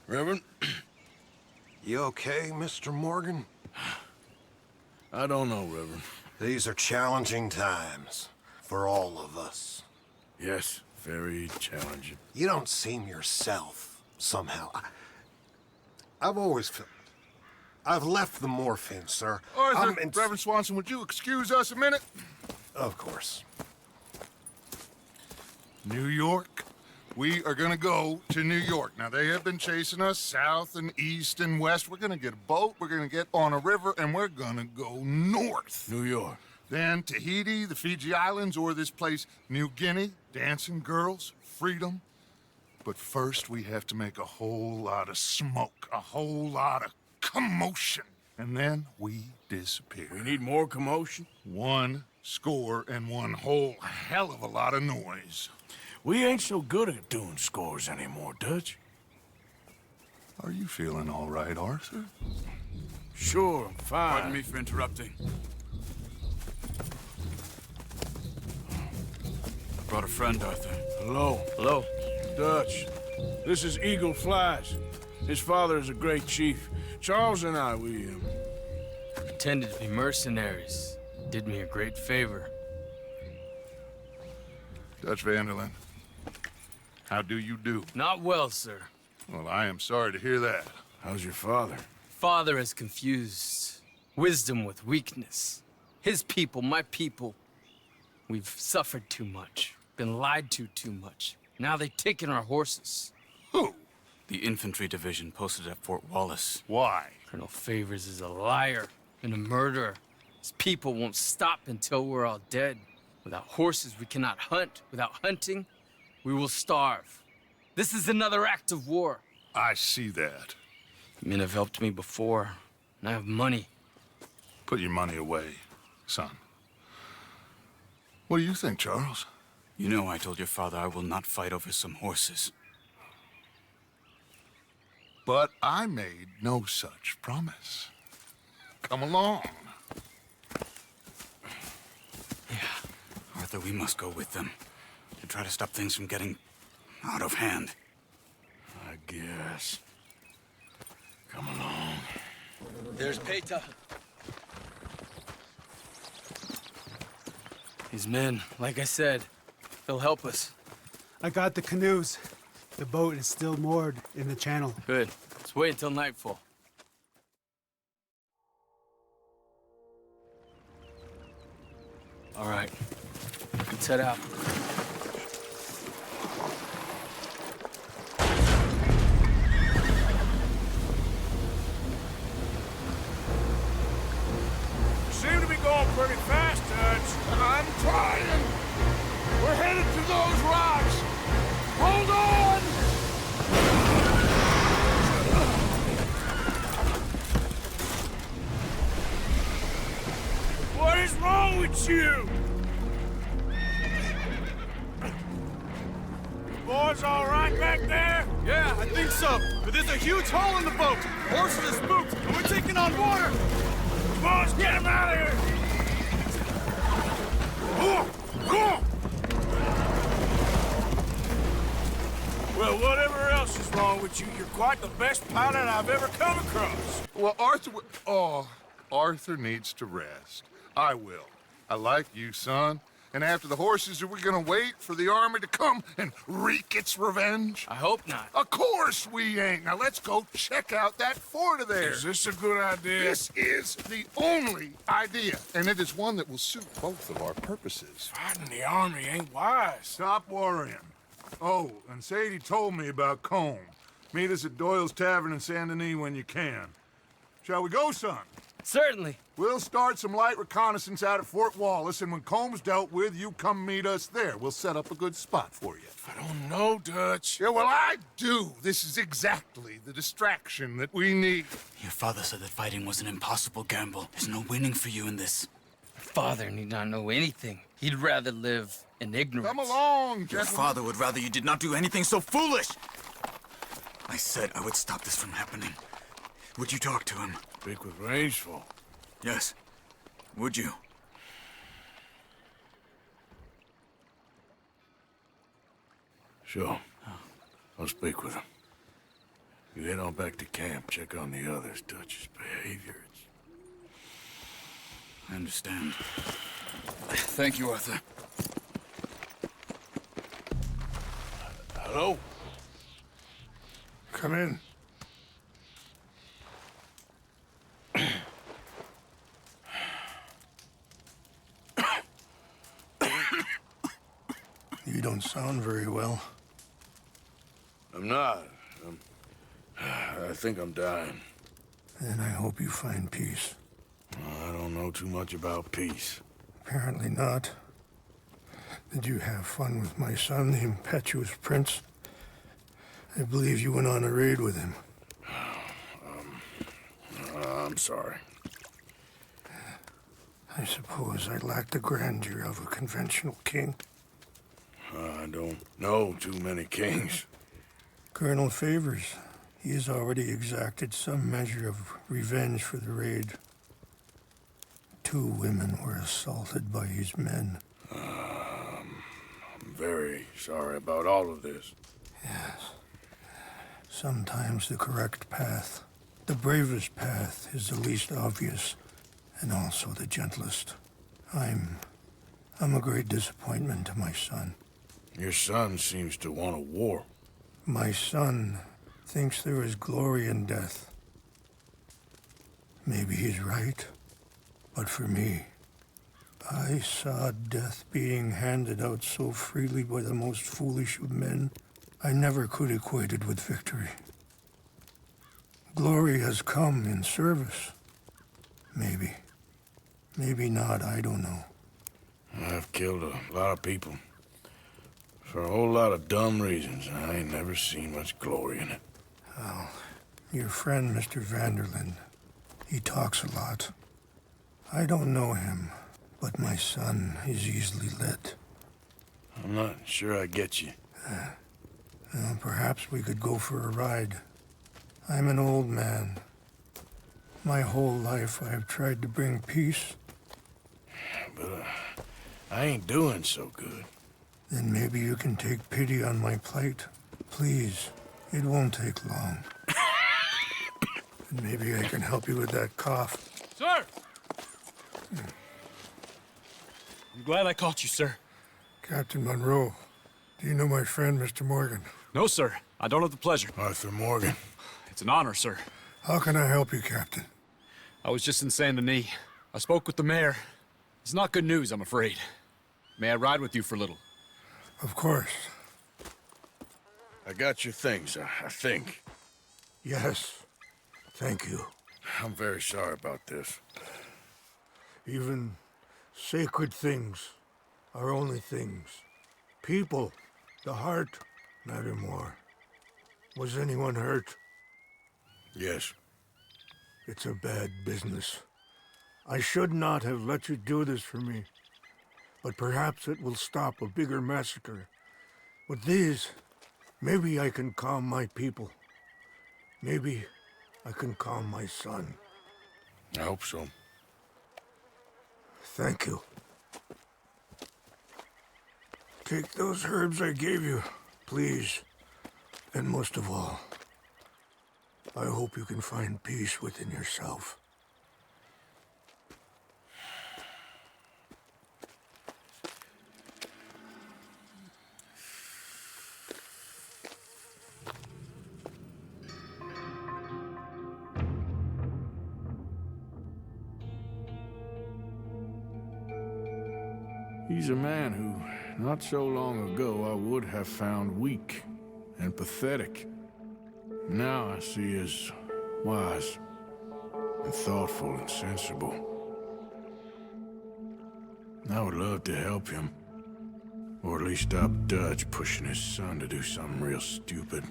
Reverend? You okay, Mr. Morgan? I don't know, Reverend. These are challenging times for all of us. Yes, very challenging. You don't seem yourself, somehow. I've always felt... I've left the morphine, sir. Arthur, Reverend Swanson, would you excuse us a minute? Of course. New York. We are gonna go to New York. Now, they have been chasing us south and east and west. We're gonna get a boat, we're gonna get on a river, and we're gonna go north. New York. Then Tahiti, the Fiji Islands, or this place, New Guinea, dancing girls, freedom. But first, we have to make a whole lot of smoke, a whole lot of commotion. And then we disappear. We need more commotion? 1 score and 1 whole hell of a lot of noise. We ain't so good at doing scores anymore, Dutch. Are you feeling all right, Arthur? Sure, I'm fine. Pardon me for interrupting. I brought a friend, Arthur. Hello. Hello. Dutch. This is Eagle Flies. His father is a great chief. Charles and I, we pretended to be mercenaries. Did me a great favor. Dutch Vanderlyn, how do you do? Not well, sir. Well, I am sorry to hear that. How's your father? Father has confused wisdom with weakness. His people, my people. We've suffered too much. Been lied to too much. Now they've taken our horses. Who? The infantry division posted at Fort Wallace. Why? Colonel Favors is a liar and a murderer. His people won't stop until we're all dead. Without horses, we cannot hunt. Without hunting, we will starve. This is another act of war. I see that. Men have helped me before, and I have money. Put your money away, son. What do you think, Charles? You know I told your father I will not fight over some horses. But I made no such promise. Come along. Arthur, we must go with them to try to stop things from getting out of hand. I guess. Come along. There's Peta. His men, like I said, they'll help us. I got the canoes. The boat is still moored in the channel. Good. Let's wait until nightfall. All right. Let's head out. You seem to be going pretty fast, Dutch. I'm trying. We're headed to those rocks. Hold on! What is wrong with you? Boys all right back there? Yeah, I think so. But there's a huge hole in the boat. Horses are spooked, and we're taking on water. Boys, get him out of here! Well, whatever else is wrong with you, you're quite the best pilot I've ever come across. Well, Arthur... Arthur needs to rest. I will. I like you, son. And after the horses, are we gonna wait for the army to come and wreak its revenge? I hope not. Of course we ain't. Now let's go check out that fort of theirs. Is this a good idea? This is the only idea, and it is one that will suit both of our purposes. Fighting the army ain't wise. Stop worrying. Oh, and Sadie told me about Combe. Meet us at Doyle's Tavern in Saint Denis when you can. Shall we go, son? Certainly. We'll start some light reconnaissance out at Fort Wallace, and when Comb's dealt with, you come meet us there. We'll set up a good spot for you. I don't know, Dutch. Yeah, well, I do. This is exactly the distraction that we need. Your father said that fighting was an impossible gamble. There's no winning for you in this. Father need not know anything. He'd rather live in ignorance. Come along, Your gentlemen. father would rather you did not do anything so foolish. I said I would stop this from happening. Would you talk to him? Speak with Rangeful. Yes. Would you? Sure. I'll speak with him. You head on back to camp, check on the others, Dutch's behavior. I understand. Thank you, Arthur. Hello? Come in. You don't sound very well. I'm not. I think I'm dying. And I hope you find peace. I don't know too much about peace. Apparently not. Did you have fun with my son, the impetuous prince? I believe you went on a raid with him. I'm sorry. I suppose I lack the grandeur of a conventional king. I don't know too many kings. Colonel Favors, he has already exacted some measure of revenge for the raid. 2 women were assaulted by his men. I'm very sorry about all of this. Yes. Sometimes the correct path, the bravest path, is the least obvious, and also the gentlest. I'm a great disappointment to my son. Your son seems to want a war. My son thinks there is glory in death. Maybe he's right, but for me, I saw death being handed out so freely by the most foolish of men, I never could equate it with victory. Glory has come in service. Maybe. Maybe not, I don't know. I've killed a lot of people. For a whole lot of dumb reasons. I ain't never seen much glory in it. Well, your friend, Mr. Vanderlinde, he talks a lot. I don't know him, but my son is easily led. I'm not sure I get you. Well, perhaps we could go for a ride. I'm an old man. My whole life I have tried to bring peace. But I ain't doing so good. Then maybe you can take pity on my plight. Please, it won't take long. And maybe I can help you with that cough. Sir! I'm glad I caught you, sir. Captain Monroe, do you know my friend, Mr. Morgan? No, sir. I don't have the pleasure. Arthur Morgan. It's an honor, sir. How can I help you, Captain? I was just in Saint Denis. I spoke with the mayor. It's not good news, I'm afraid. May I ride with you for a little? Of course. I got your things, I think. Yes. Thank you. I'm very sorry about this. Even sacred things are only things. People, the heart, matter more. Was anyone hurt? Yes. It's a bad business. I should not have let you do this for me. But perhaps it will stop a bigger massacre. With these, maybe I can calm my people. Maybe I can calm my son. I hope so. Thank you. Take those herbs I gave you, please. And most of all, I hope you can find peace within yourself. He's a man who, not so long ago, I would have found weak and pathetic. Now I see as wise and thoughtful and sensible. I would love to help him. Or at least stop Dutch pushing his son to do something real stupid.